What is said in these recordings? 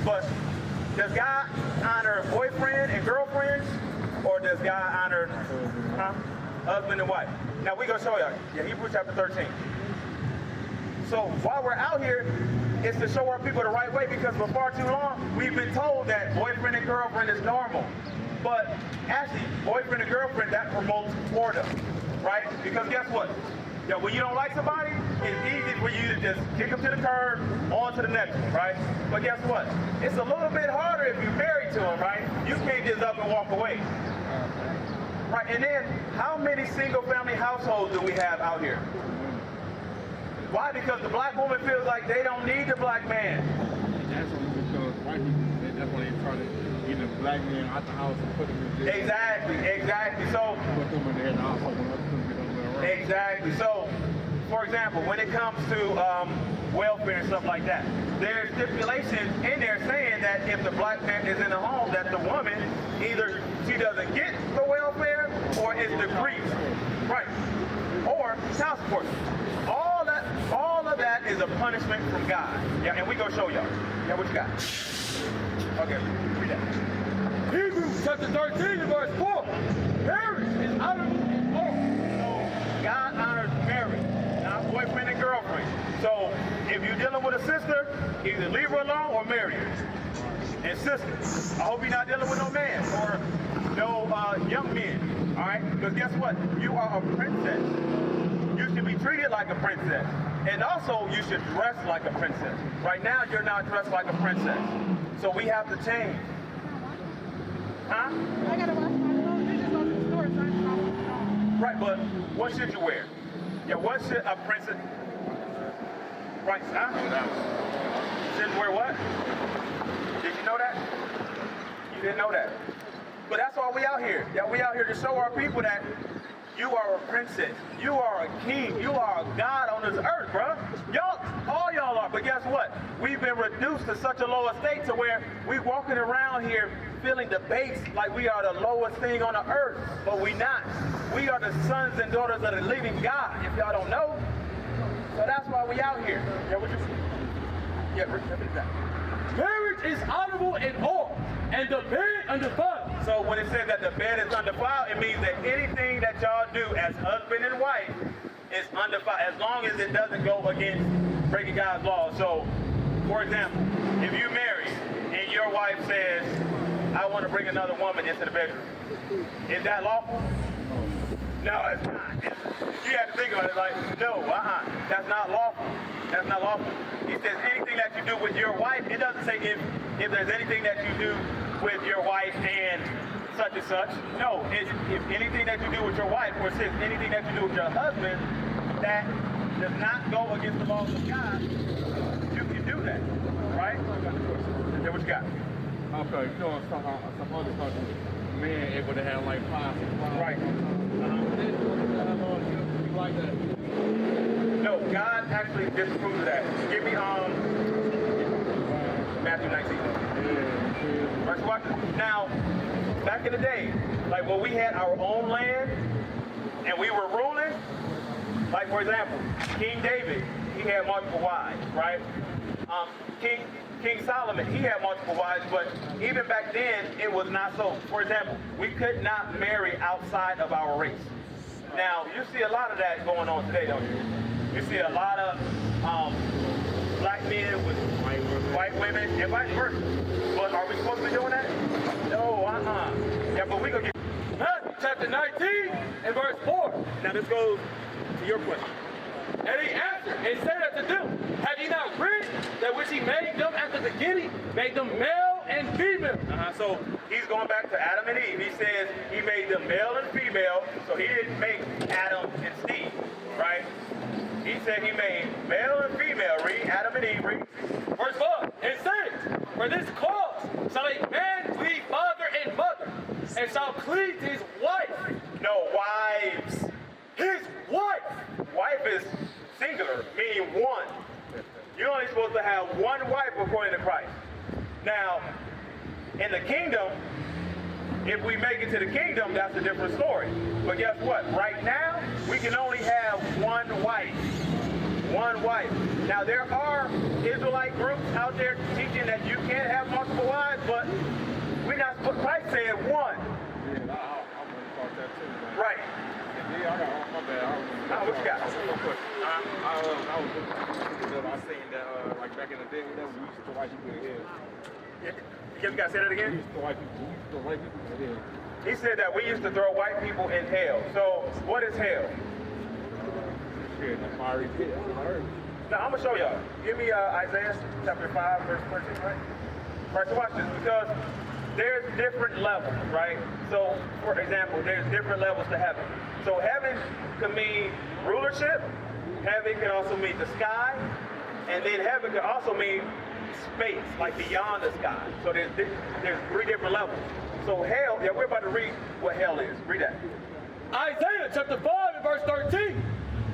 But does God honor boyfriend and girlfriends, or does God honor husband and wife? Now we're going to show y'all. Yeah, Hebrews chapter 13. So while we're out here, it's to show our people the right way, because for far too long, we've been told that boyfriend and girlfriend is normal. But actually, boyfriend and girlfriend, that promotes boredom, right? Because guess what? Yeah, when you don't like somebody, it's easy for you to just kick them to the curb, on to the next one, right? But guess what? It's a little bit harder if you're married to them, right? You can't just up and walk away. Right, and then how many single family households do we have out here? Why? Because the black woman feels like they don't need the black man. And that's only because white people, that's why they try to get the black man out the house and put him in jail. Exactly. So put them in there and also get them around. Exactly. So, for example, when it comes to welfare and stuff like that, there's stipulations in there saying that if the black man is in the home, that the woman, either she doesn't get the welfare or it's decreased. Right. Or child support. All of that is a punishment from God. Yeah, and we gonna show y'all. Yeah, what you got? Okay, read that. Hebrews chapter 13 and verse 4. Marriage is honorable in all. So God honors marriage, not boyfriend and girlfriend. So if you're dealing with a sister, either leave her alone or marry her. And sisters, I hope you're not dealing with no man or no young men. All right? Because guess what? You are a princess. You should be treated like a princess. And also, you should dress like a princess. Right now, you're not dressed like a princess. So we have to change. Huh? I gotta wash my clothes. They just go to the store, so I just Right, but what should you wear? Yeah, what should a princess... Right, huh? Shouldn't wear what? Did you know that? You didn't know that. But that's why we out here. Yeah, we out here to show our people that you are a princess. You are a king. You are a god on this earth, bro. Y'all, all y'all are. But guess what? We've been reduced to such a low estate to where we walking around here feeling the base like we are the lowest thing on the earth. But we not. We are the sons and daughters of the living God, if y'all don't know. So that's why we out here. Yeah, what you... Yeah, what is that? Marriage is honorable in all, and the bed undefiled. So when it says that the bed is undefiled, it means that anything that y'all do as husband and wife is undefiled, as long as it doesn't go against breaking God's law. So, for example, if you marry and your wife says, I want to bring another woman into the bedroom, is that lawful? No, it's not. You have to think about it like, no, that's not lawful. That's not lawful. He says anything that you do with your wife. It doesn't say if there's anything that you do with your wife and such and such. No, if anything that you do with your wife, or it says anything that you do with your husband that does not go against the laws of God, you can do that, right? Then what you got? Okay, you know some other countries, men able to have like 5, 6 wives. Right. Like that. No, God actually disproves that. Give me Matthew 19. Verse what? Now, back in the day, like when we had our own land and we were ruling, like for example, King David, he had multiple wives, right? King Solomon, he had multiple wives, but even back then, it was not so. For example, we could not marry outside of our race. Now, you see a lot of that going on today, don't you? You see a lot of black men with white women and vice versa. But are we supposed to be doing that? No, Yeah, but we gonna get Matthew chapter 19 and verse 4. Now this goes to your question. And he answered and said unto them, have ye not read that which he made them at the beginning, made them male and female? So he's going back to Adam and Eve. He says he made them male and female, so he didn't make Adam and Steve, right? He said he made male and female. Read Adam and Eve. Read. Verse 5. And said, for this cause shall a man leave father and mother, and shall cleave to his wife. No, wives. His wife. Wife is singular, meaning one. You're only supposed to have one wife according to Christ. Now, in the kingdom, if we make it to the kingdom, that's a different story. But guess what? Right now, we can only have one wife. One wife. Now, there are Israelite groups out there teaching that you can't have multiple What you got? I was looking I seen that like back in the day, we used to throw white people in hell. You gotta say that We again? used to throw white people in hell. He said that we used to throw white people in hell. So what is hell? Yeah, the fiery pit. Now I'm gonna show y'all. Give me Isaiah chapter 5, verse 13, right? Right, so watch this, because there's different levels, right? So, for example, there's different levels to heaven. So heaven can mean rulership, heaven can also mean the sky, and then heaven can also mean space, like beyond the sky. So there's 3 different levels. So hell, yeah, we're about to read what hell is. Read that. Isaiah chapter 5 and verse 13.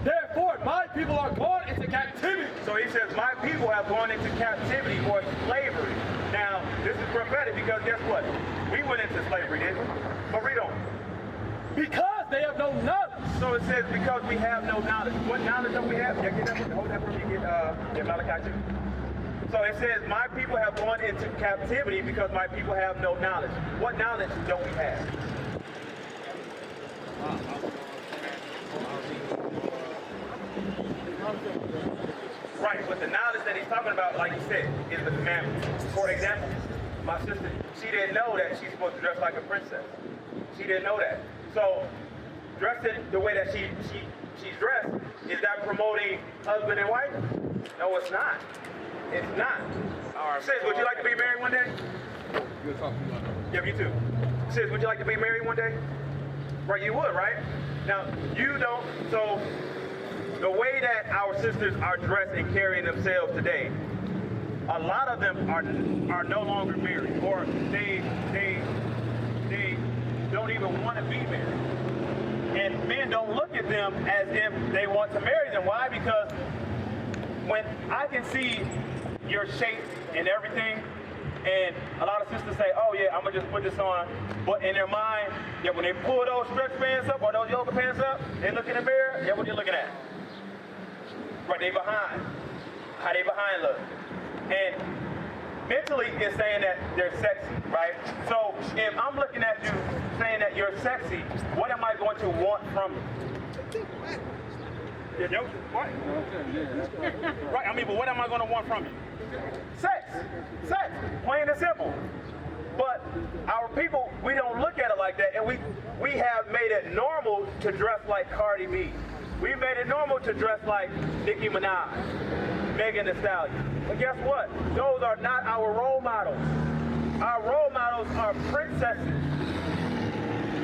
Therefore, my people are gone into captivity. So he says, my people have gone into captivity or slavery. Now, this is prophetic because guess what? We went into slavery, didn't we? But read on. Because they have no knowledge. So it says, because we have no knowledge. What knowledge don't we have? Yeah, get that, hold that for me. Get Malachi 2. So it says, my people have gone into captivity because my people have no knowledge. What knowledge don't we have? Right, but the knowledge that he's talking about, like he said, is the commandments. For example, my sister, she didn't know that she's supposed to dress like a princess. She didn't know that. So, dressing the way that she's dressed, is that promoting husband and wife? No, it's not. It's not. Sis, would you like to be married one day? Good talking about that. Yeah, you too. Sis, would you like to be married one day? Right, you would, right? Now, you don't, so the way that our sisters are dressed and carrying themselves today, a lot of them are no longer married, or they don't even want to be married. And men don't look at them as if they want to marry them. Why? Because when I can see your shape and everything, and a lot of sisters say, oh yeah, I'm gonna just put this on. But in their mind, yeah, when they pull those stretch pants up or those yoga pants up, they look in the mirror, yeah, what they looking at? Right, they behind. How they behind look. And mentally it's saying that they're sexy, right? So if I'm looking at you saying that you're sexy, what am I going to want from you? What? Right, I mean, but what am I going to want from you? Sex, plain and simple. But our people, we don't look at it like that, and we have made it normal to dress like Cardi B. We made it normal to dress like Nicki Minaj, Megan Thee Stallion. But guess what? Those are not our role models. Our role models are princesses.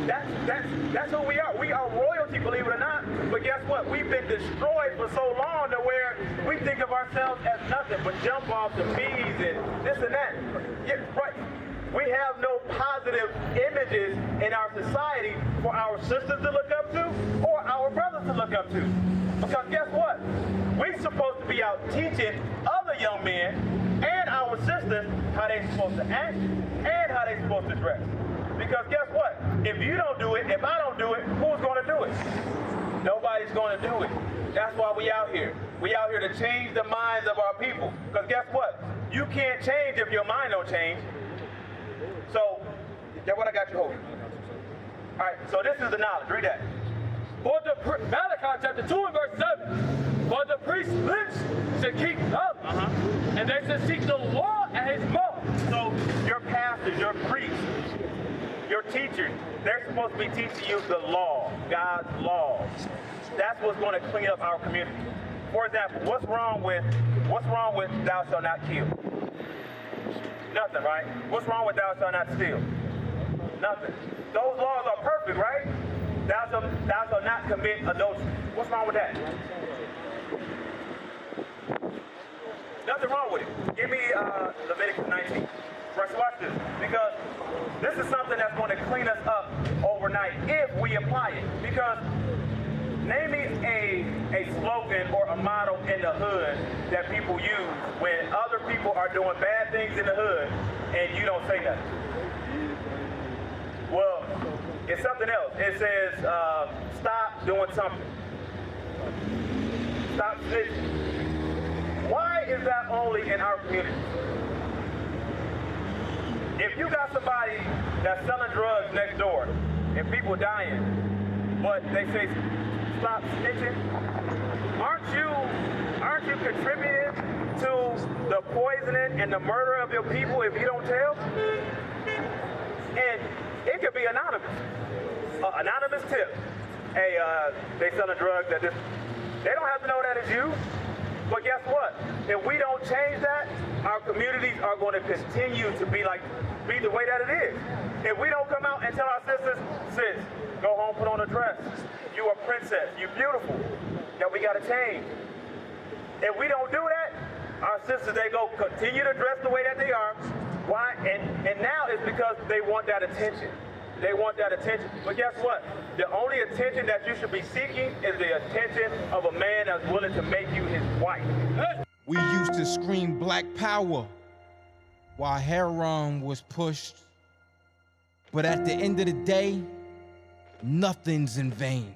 That's who we are. We are royalty, believe it or not. But guess what? We've been destroyed for so long to where we think of ourselves as nothing but jump off the bees and this and that. Yeah, right. We have no positive images in our society for our sisters to look up to or our brothers to look up to. Because guess what? We're supposed to be out teaching other young men and our sisters how they're supposed to act and how they're supposed to dress. Because guess what? If you don't do it, if I don't do it, who's going to do it? Nobody's going to do it. That's why we out here. We out here to change the minds of our people. Because guess what? You can't change if your mind don't change. So, that's what I got you holding. All right, so this is the knowledge. Read that. For the Malachi chapter 2 and verse 7. For the priest's lips should keep knowledge, and they should seek the law at his mouth. So your pastors, your priests, your teachers, they're supposed to be teaching you the law, God's laws. That's what's going to clean up our community. For example, what's wrong with thou shalt not kill? Nothing, right? What's wrong with thou shalt not steal? Nothing. Those laws are perfect, right? Thou shalt not commit adultery. What's wrong with that? Nothing wrong with it. Give me Leviticus 19. Right, so watch this. Because this is something that's going to clean us up overnight if we apply it. Because name me a slogan or a motto in the hood that people use when other people are doing bad things in the hood and you don't say nothing. Well, it's something else. It says, stop doing something. Stop snitching. Why is that only in our community? If you got somebody that's selling drugs next door and people dying, but they say stop snitching? Aren't you contributing to the poisoning and the murder of your people if you don't tell? And it could be anonymous. Anonymous tip. Hey, they selling drugs at this. They don't have to know that it's you. But guess what? If we don't change that, our communities are going to continue to be the way that it is. If we don't come out and tell our sisters, sis, go home, put on a dress. You a princess. You beautiful. That we got to change. If we don't do that, our sisters, they go continue to dress the way that they are. Why? And now it's because they want that attention. They want that attention. But guess what? The only attention that you should be seeking is the attention of a man that's willing to make you his wife. We used to scream Black Power while heroin was pushed. But at the end of the day, nothing's in vain.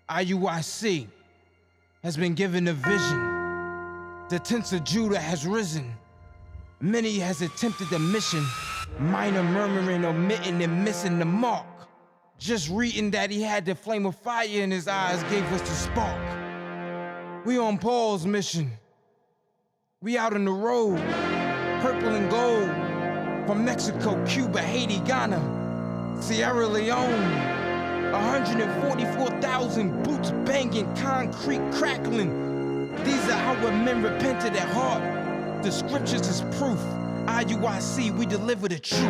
IUIC has been given a vision. The tents of Judah has risen. Many has attempted the mission, minor murmuring, omitting, and missing the mark. Just reading that he had the flame of fire in his eyes gave us the spark. We on Paul's mission. We out on the road, purple and gold, from Mexico, Cuba, Haiti, Ghana, Sierra Leone. 144,000 boots banging, concrete crackling. These are our men repented at heart. The scriptures is proof. IUIC, we deliver the truth.